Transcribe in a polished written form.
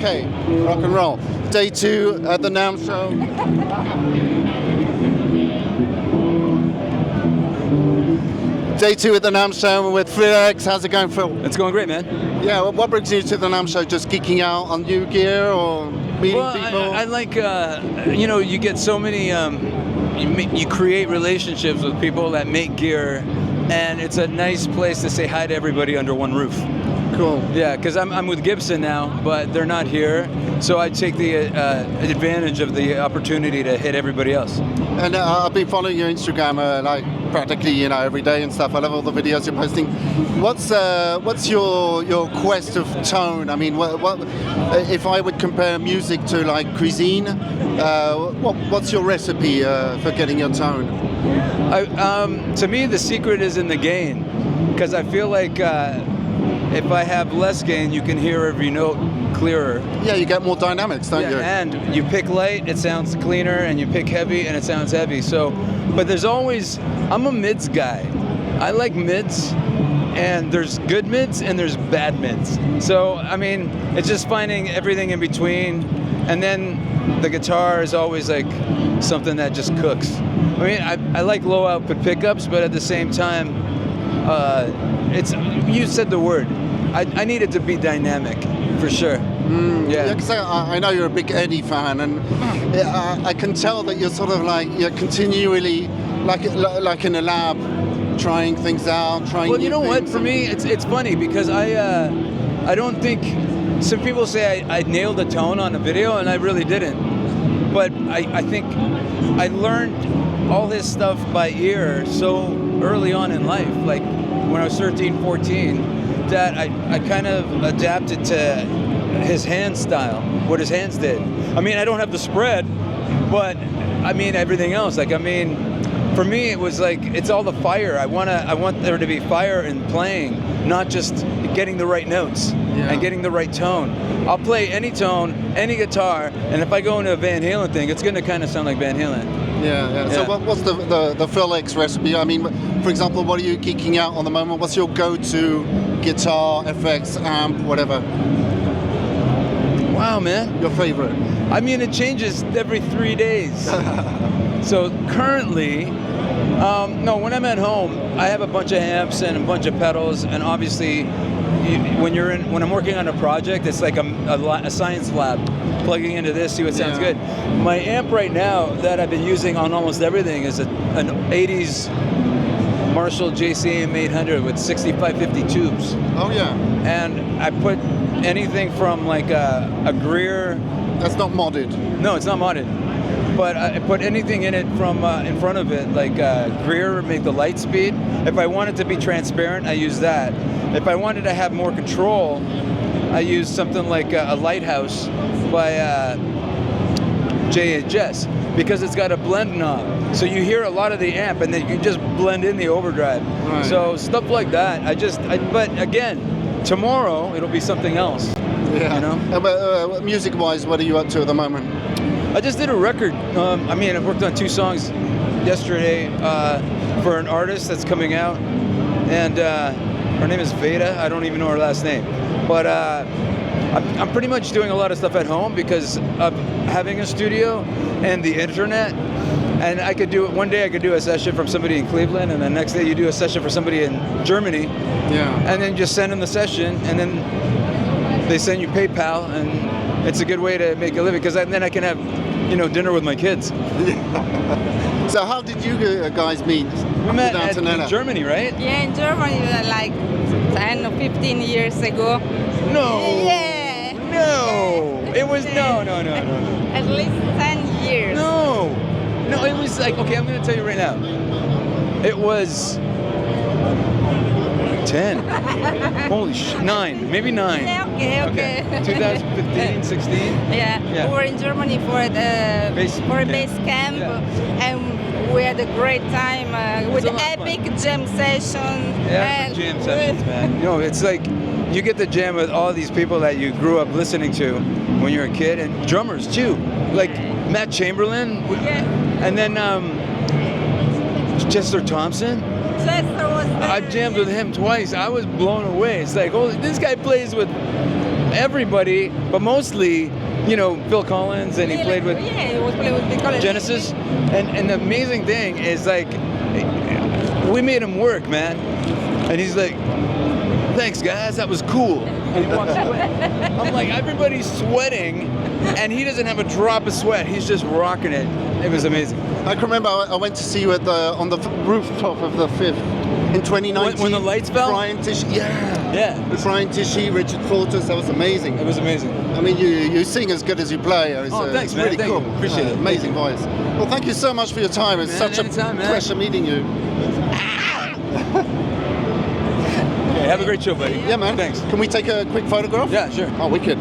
Okay, rock and roll. Day 2 at the Namm show. Day 2 at the Namm show with Phil X. How's it going, Phil? It's going great, man. Yeah, what brings you to the Namm show? Just geeking out on new gear or meeting people? I like, you get so many, you create relationships with people that make gear, and it's a nice place to say hi to everybody under one roof. Cool. Yeah, because I'm with Gibson now, but they're not here, so I take the advantage of the opportunity to hit everybody else. And I've been following your Instagram like practically every day and stuff. I love all the videos you're posting. What's your quest of tone? I mean, what if I would compare music to like cuisine? What's your recipe for getting your tone? To me, the secret is in the gain, because I feel like if I have less gain, you can hear every note clearer. Yeah, you get more dynamics, don't you? And you pick light, it sounds cleaner, and you pick heavy, and it sounds heavy. So, but there's always, I'm a mids guy. I like mids, and there's good mids and there's bad mids. So, I mean, it's just finding everything in between, and then the guitar is always like something that just cooks. I mean, I like low output pickups, but at the same time, you said the word. I need it to be dynamic, for sure. Yeah, because I know you're a big Eddie fan, and I can tell that you're sort of like you're continually like in a lab, trying things out, trying. Well, you know what? things. For me, it's funny because I don't think some people say I nailed the tone on a video, and I really didn't. But I think I learned all this stuff by ear so early on in life, like when I was 13, 14. That I kind of adapted to his hand style, what his hands did. I mean, I don't have the spread, but I mean everything else. Like, I mean, for me, it was like it's all the fire. I want there to be fire in playing, not just getting the right notes and getting the right tone. I'll play any tone, any guitar, and if I go into a Van Halen thing, it's going to kind of sound like Van Halen. Yeah. So what's the Phil X recipe? I mean, for example, what are you geeking out on the moment? What's your go-to guitar, FX, amp, whatever? Wow, man. Your favorite? I mean, it changes every 3 days. So currently, when I'm at home, I have a bunch of amps and a bunch of pedals, and obviously, when I'm working on a project, it's like a science lab, plugging into this, see what sounds good. My amp right now that I've been using on almost everything is an 80s Marshall JCM 800 with 6550 tubes. Oh yeah. And I put anything from like a Greer. That's not modded. No, it's not modded. But I put anything in it from in front of it, like Greer, make the light speed. If I want it to be transparent, I use that. If I wanted to have more control, I use something like a Lighthouse by JHS, because it's got a blend knob. So you hear a lot of the amp, and then you can just blend in the overdrive. Right. So stuff like that. But again, tomorrow it'll be something else. Yeah. You know. But music-wise, what are you up to at the moment? I just did a record. I worked on 2 songs yesterday for an artist that's coming out, and her name is Veda. I don't even know her last name, but I'm pretty much doing a lot of stuff at home because of having a studio and the internet. And I could do it. One day I could do a session from somebody in Cleveland, and the next day you do a session for somebody in Germany. Yeah. And then just send them the session, and then they send you PayPal, and it's a good way to make a living because then I can have, dinner with my kids. So how did you guys meet? We met in Germany, right? Yeah, in Germany, like 10 or 15 years ago. No. Yeah. No. It was no. At least 10 years. No, it was like, okay, I'm going to tell you right now. It was 10. Holy shit. 9. Maybe 9. Yeah, okay. 2015, 16? Yeah. We were in Germany for a base camp. Yeah. And we had a great time with epic jam sessions. Yeah, jam sessions, man. It's like you get to jam with all these people that you grew up listening to when you were a kid, and drummers too, like Matt Chamberlain, and then Chester Thompson. Chester was there. I jammed with him twice. I was blown away. It's like, oh, this guy plays with everybody, but mostly, you know, Phil Collins, and he played with he was playing with Berklee College. Genesis. And the amazing thing is, like, we made him work, man. And he's like, thanks, guys, that was cool. And he walks away. I'm like, everybody's sweating, and he doesn't have a drop of sweat. He's just rocking it. It was amazing. I can remember I went to see you on the rooftop of the Fifth in 2019. When the lights fell? Brian Tichy, Yeah. With Brian Tichy, Richard Fortas, that was amazing. It was amazing. I mean, you sing as good as you play. Thanks, it's man. really Thank cool. you. Appreciate it. Amazing voice. Well, thank you so much for your time. It's such a pleasure meeting you. Okay, have a great show, buddy. Yeah, man. Thanks. Can we take a quick photograph? Yeah, sure. Oh, wicked.